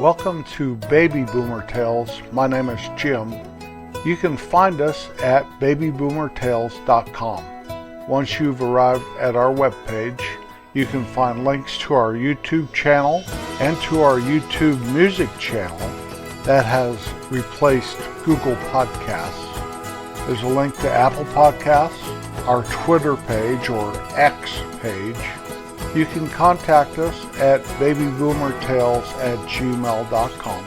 Welcome to Baby Boomer Tales. My name is Jim. You can find us at babyboomertales.com. Once you've arrived at our webpage, you can find links to our YouTube channel and to our YouTube music channel that has replaced Google Podcasts. There's a link to Apple Podcasts, our Twitter page or X page. You can contact us at babyboomertales@gmail.com.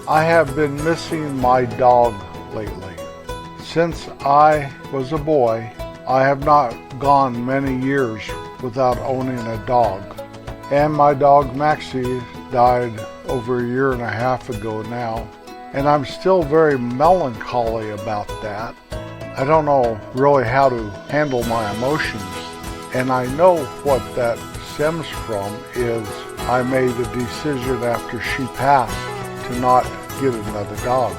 I have been missing my dog lately. Since I was a boy, I have not gone many years without owning a dog. And my dog Maxie died over a year and a half ago now. And I'm still very melancholy about that. I don't know really how to handle my emotions. And I know what that stems from is I made a decision after she passed to not get another dog.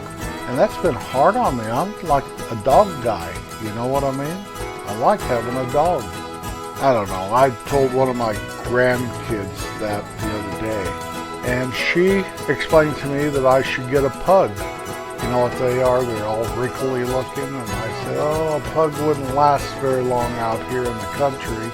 And that's been hard on me. I'm like a dog guy, you know what I mean? I like having a dog. I don't know, I told one of my grandkids that the other day, and she explained to me that I should get a pug. You know what they are? They're all wrinkly looking, and I said, oh, a pug wouldn't last very long out here in the country.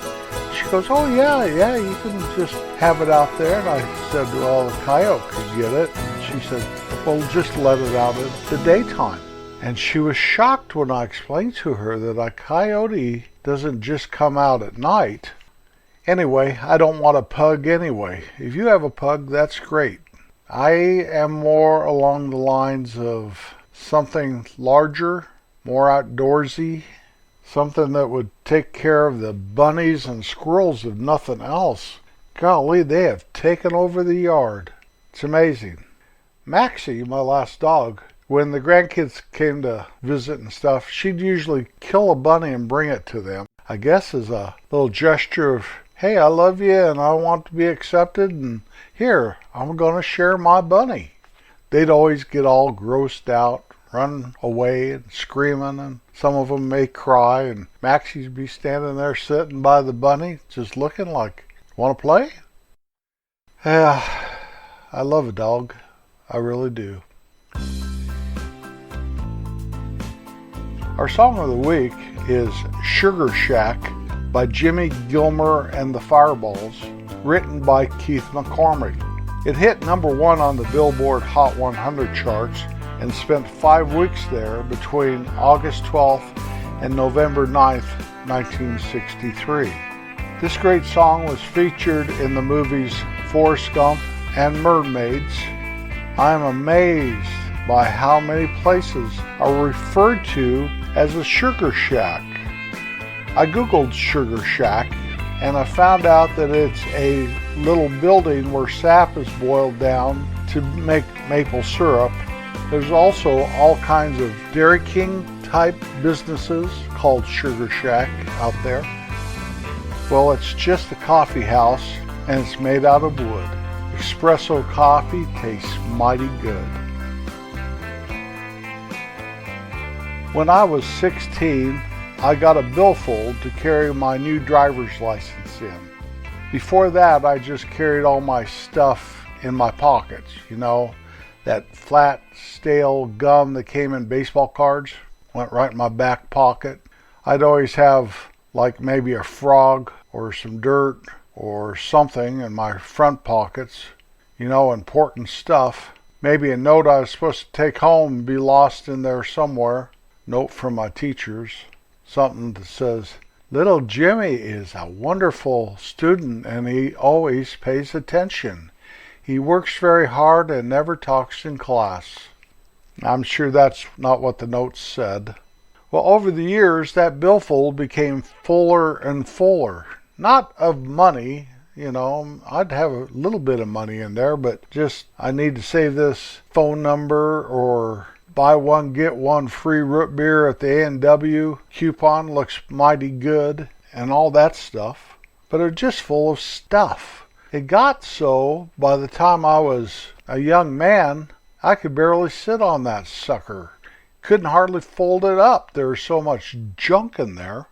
She goes, oh yeah, you can just have it out there. And I said, well, a coyote could get it. And she said, well, just let it out in the daytime. And she was shocked when I explained to her that a coyote doesn't just come out at night. Anyway, I don't want a pug anyway. If you have a pug, that's great. I am more along the lines of something larger, more outdoorsy, something that would take care of the bunnies and squirrels if nothing else. Golly, they have taken over the yard. It's amazing. Maxie, my last dog, when the grandkids came to visit and stuff, she'd usually kill a bunny and bring it to them. I guess as a little gesture of, hey, I love you and I want to be accepted, and here, I'm going to share my bunny. They'd always get all grossed out, run away and screaming, and some of them may cry, and Maxie'd be standing there sitting by the bunny, just looking like, want to play? Yeah, I love a dog. I really do. Our song of the week is Sugar Shack by Jimmy Gilmer and the Fireballs, written by Keith McCormick. It hit number 1 on the Billboard Hot 100 charts and spent 5 weeks there between August 12th and November 9th, 1963. This great song was featured in the movies Forrest Gump and Mermaids. I am amazed by how many places are referred to as a sugar shack. I googled Sugar Shack and I found out that it's a little building where sap is boiled down to make maple syrup. There's also all kinds of Dairy King type businesses called Sugar Shack out there. Well, it's just a coffee house and it's made out of wood. Espresso coffee tastes mighty good. When I was 16, I got a billfold to carry my new driver's license in. Before that, I just carried all my stuff in my pockets. You know, that flat, stale gum that came in baseball cards went right in my back pocket. I'd always have like maybe a frog or some dirt or something in my front pockets. You know, important stuff. Maybe a note I was supposed to take home and be lost in there somewhere. Note from my teachers. Something that says, little Jimmy is a wonderful student and he always pays attention. He works very hard and never talks in class. I'm sure that's not what the note said. Well, over the years, that billfold became fuller and fuller. Not of money, you know, I'd have a little bit of money in there, but just I need to save this phone number or buy one, get one free root beer at the A&W coupon looks mighty good and all that stuff. But it's just full of stuff. It got so by the time I was a young man, I could barely sit on that sucker. Couldn't hardly fold it up. There was so much junk in there.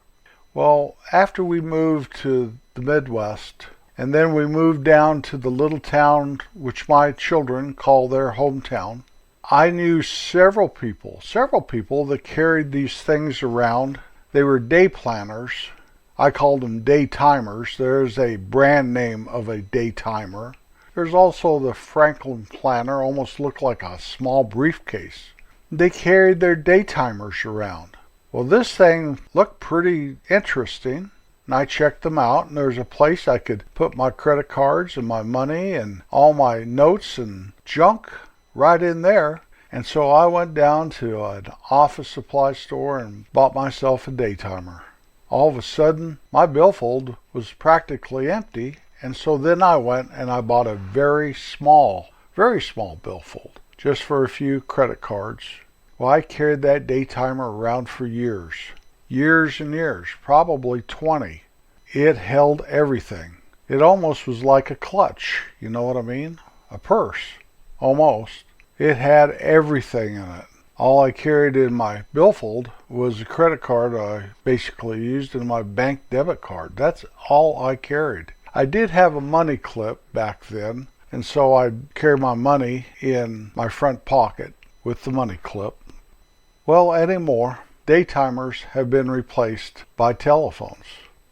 Well, after we moved to the Midwest, And then we moved down to the little town which my children call their hometown. I knew several people that carried these things around. They were day planners. I called them day timers. There's a brand name of a day timer. There's also the Franklin planner, almost looked like a small briefcase. They carried their day timers around. Well, this thing looked pretty interesting. And I checked them out, and there's a place I could put my credit cards and my money and all my notes and junk right in there. And so I went down to an office supply store and bought myself a day timer. All of a sudden, my billfold was practically empty, and so then I went and I bought a very small billfold, just for a few credit cards. Well, I carried that day timer around for years and years, probably 20. It held everything. It almost was like a clutch, you know what I mean? A purse, almost. It had everything in it. All I carried in my billfold was a credit card I basically used and my bank debit card. That's all I carried. I did have a money clip back then, and so I'd carry my money in my front pocket with the money clip. Well, anymore, day timers have been replaced by telephones.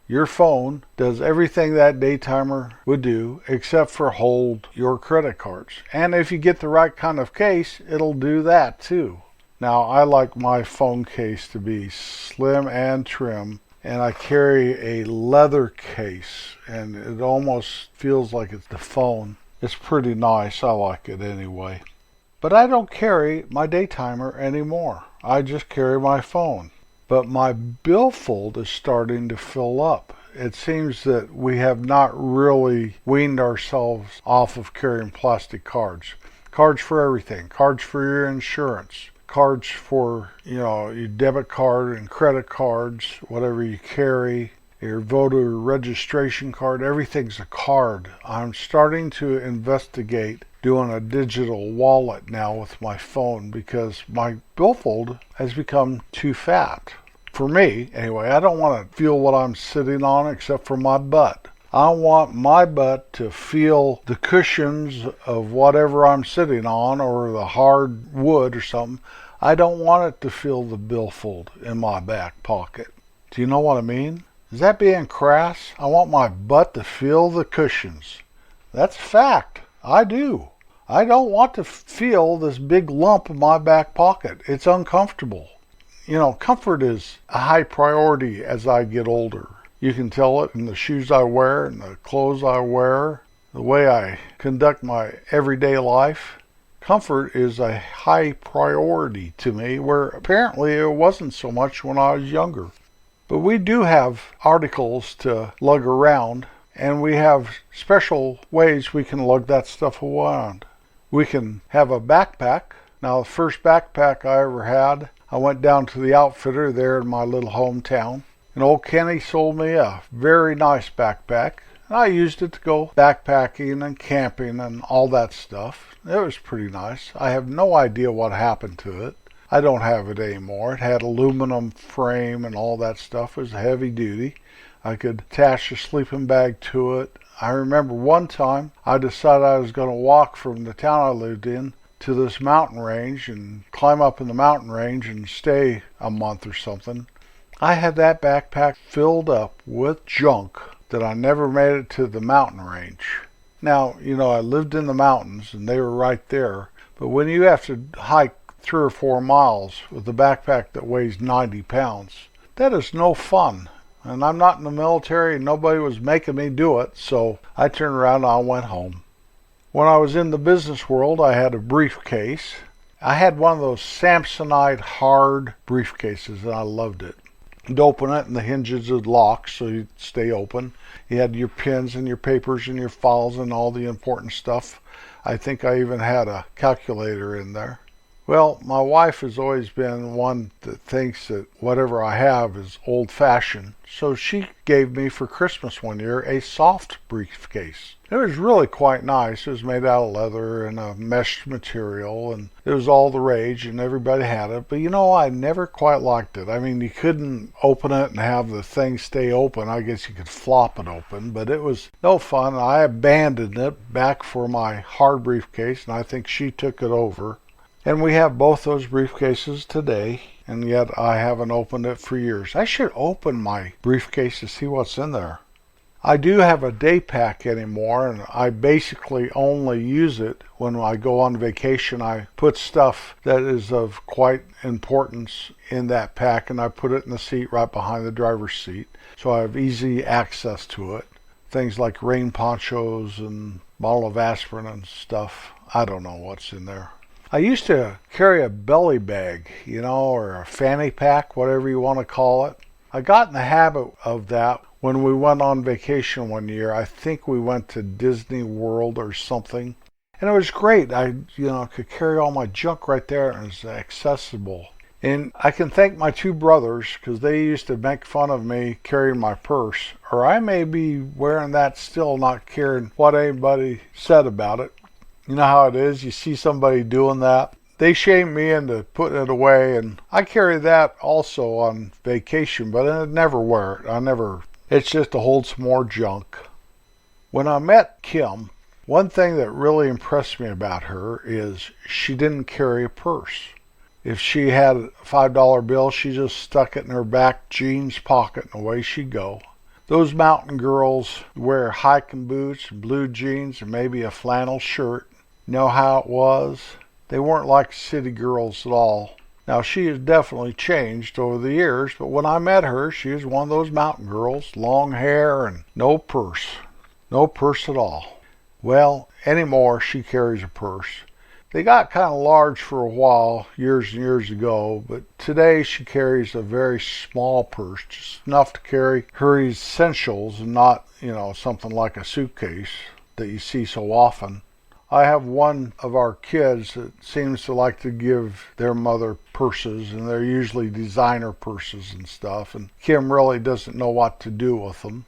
Your phone does everything that day timer would do except for hold your credit cards. And if you get the right kind of case, it'll do that too. Now, I like my phone case to be slim and trim, and I carry a leather case, and it almost feels like it's the phone. It's pretty nice. I like it anyway. But I don't carry my day timer anymore. I just carry my phone. But my billfold is starting to fill up. It seems that we have not really weaned ourselves off of carrying plastic cards. Cards for everything. Cards for your insurance. Cards for, your debit card and credit cards, whatever you carry. Your voter registration card. Everything's a card. I'm starting to investigate doing a digital wallet now with my phone because my billfold has become too fat. For me, anyway, I don't want to feel what I'm sitting on except for my butt. I want my butt to feel the cushions of whatever I'm sitting on or the hard wood or something. I don't want it to feel the billfold in my back pocket. Do you know what I mean? Is that being crass? I want my butt to feel the cushions. That's a fact. I do. I don't want to feel this big lump in my back pocket. It's uncomfortable. Comfort is a high priority as I get older. You can tell it in the shoes I wear and the clothes I wear, the way I conduct my everyday life. Comfort is a high priority to me, where apparently it wasn't so much when I was younger. But we do have articles to lug around, and we have special ways we can lug that stuff around. We can have a backpack. Now, the first backpack I ever had, I went down to the outfitter there in my little hometown, and old Kenny sold me a very nice backpack. And I used it to go backpacking and camping and all that stuff. It was pretty nice. I have no idea what happened to it. I don't have it anymore. It had aluminum frame and all that stuff. It was heavy duty. I could attach a sleeping bag to it. I remember one time I decided I was going to walk from the town I lived in to this mountain range and climb up in the mountain range and stay a month or something. I had that backpack filled up with junk that I never made it to the mountain range. Now, I lived in the mountains and they were right there, but when you have to hike 3 or 4 miles with a backpack that weighs 90 pounds, that is no fun. And I'm not in the military and nobody was making me do it, so I turned around and I went home. When I was in the business world, I had a briefcase. I had one of those Samsonite hard briefcases and I loved it. You'd open it and the hinges would lock so you'd stay open. You had your pens and your papers and your files and all the important stuff. I think I even had a calculator in there. Well, my wife has always been one that thinks that whatever I have is old-fashioned, so she gave me for Christmas one year a soft briefcase. It was really quite nice. It was made out of leather and a mesh material, and it was all the rage, and everybody had it. But I never quite liked it. I mean, you couldn't open it and have the thing stay open. I guess you could flop it open, but it was no fun. I abandoned it back for my hard briefcase, and I think she took it over. And we have both those briefcases today, and yet I haven't opened it for years. I should open my briefcase to see what's in there. I do have a day pack anymore, and I basically only use it when I go on vacation. I put stuff that is of quite importance in that pack, and I put it in the seat right behind the driver's seat, so I have easy access to it. Things like rain ponchos and bottle of aspirin and stuff. I don't know what's in there. I used to carry a belly bag, or a fanny pack, whatever you want to call it. I got in the habit of that when we went on vacation one year. I think we went to Disney World or something. And it was great. I, could carry all my junk right there, and it was accessible. And I can thank my two brothers, because they used to make fun of me carrying my purse. Or I may be wearing that still, not caring what anybody said about it. You know how it is, you see somebody doing that. They shame me into putting it away, and I carry that also on vacation, but I never wear it. It's just to hold some more junk. When I met Kim, one thing that really impressed me about her is she didn't carry a purse. If she had a $5 bill, she just stuck it in her back jeans pocket and away she'd go. Those mountain girls wear hiking boots, blue jeans, and maybe a flannel shirt. You know how it was? They weren't like city girls at all. Now, she has definitely changed over the years, but when I met her, she was one of those mountain girls, long hair and no purse. No purse at all. Well, anymore, she carries a purse. They got kind of large for a while, years and years ago, but today she carries a very small purse, just enough to carry her essentials and not, something like a suitcase that you see so often. I have one of our kids that seems to like to give their mother purses, and they're usually designer purses and stuff, and Kim really doesn't know what to do with them.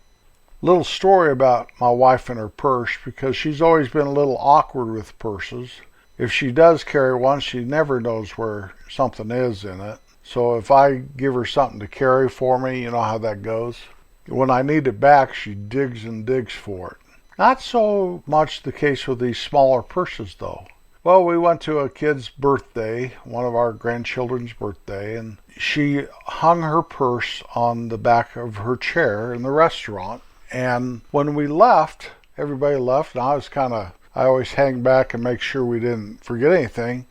Little story about my wife and her purse, because she's always been a little awkward with purses. If she does carry one, she never knows where something is in it. So if I give her something to carry for me, you know how that goes. When I need it back, she digs and digs for it. Not so much the case with these smaller purses, though. Well, we went to a kid's birthday, one of our grandchildren's birthday, and she hung her purse on the back of her chair in the restaurant. And when we left, everybody left, and I always hang back and make sure we didn't forget anything.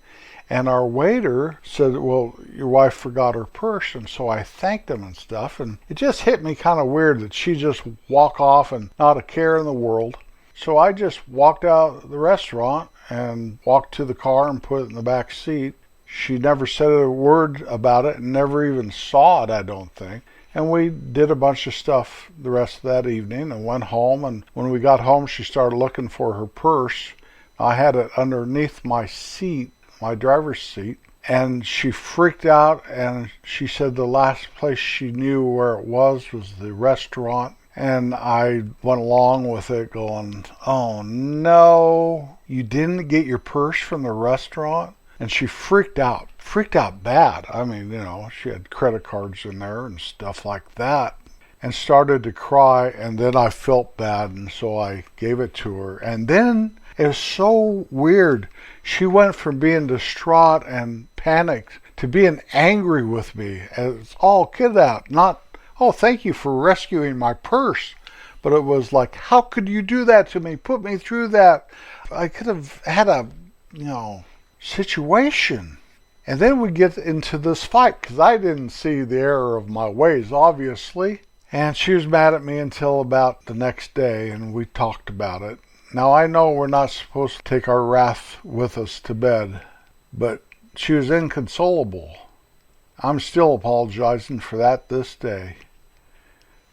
And our waiter said, well, your wife forgot her purse, and so I thanked him and stuff. And it just hit me kind of weird that she just walk off and not a care in the world. So I just walked out of the restaurant and walked to the car and put it in the back seat. She never said a word about it and never even saw it, I don't think. And we did a bunch of stuff the rest of that evening and went home. And when we got home, she started looking for her purse. I had it underneath my seat, my driver's seat, and she freaked out, and she said the last place she knew where it was the restaurant. And I went along with it going, oh no, you didn't get your purse from the restaurant? And she freaked out bad. I mean, she had credit cards in there and stuff like that, and started to cry. And then I felt bad, and so I gave it to her. And then it was so weird. She went from being distraught and panicked to being angry with me. It's all kid out, not, oh, thank you for rescuing my purse. But it was like, how could you do that to me? Put me through that. I could have had a, situation. And then we get into this fight, because I didn't see the error of my ways, obviously. And she was mad at me until about the next day, and we talked about it. Now, I know we're not supposed to take our wrath with us to bed, but she was inconsolable. I'm still apologizing for that this day.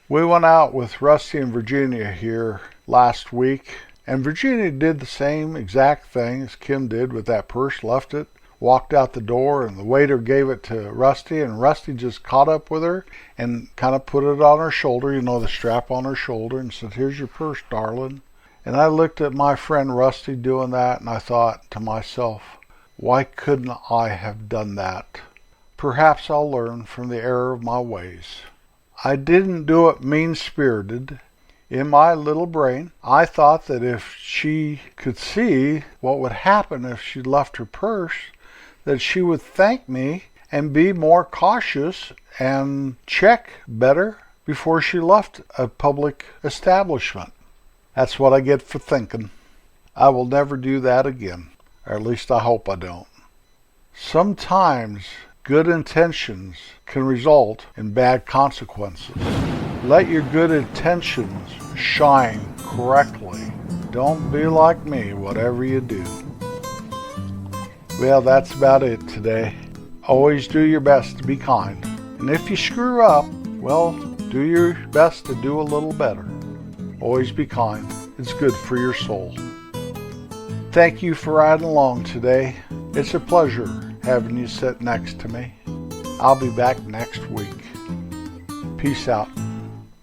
We went out with Rusty and Virginia here last week, and Virginia did the same exact thing as Kim did with that purse, left it walked out the door, and the waiter gave it to Rusty, and Rusty just caught up with her and kind of put it on her shoulder, the strap on her shoulder, and said, "Here's your purse, darling." And I looked at my friend Rusty doing that, and I thought to myself, why couldn't I have done that? Perhaps I'll learn from the error of my ways. I didn't do it mean-spirited. In my little brain, I thought that if she could see what would happen if she left her purse, that she would thank me and be more cautious and check better before she left a public establishment. That's what I get for thinking. I will never do that again, or at least I hope I don't. Sometimes good intentions can result in bad consequences. Let your good intentions shine correctly. Don't be like me, whatever you do. Well, that's about it today. Always do your best to be kind. And if you screw up, well, do your best to do a little better. Always be kind. It's good for your soul. Thank you for riding along today. It's a pleasure having you sit next to me. I'll be back next week. Peace out.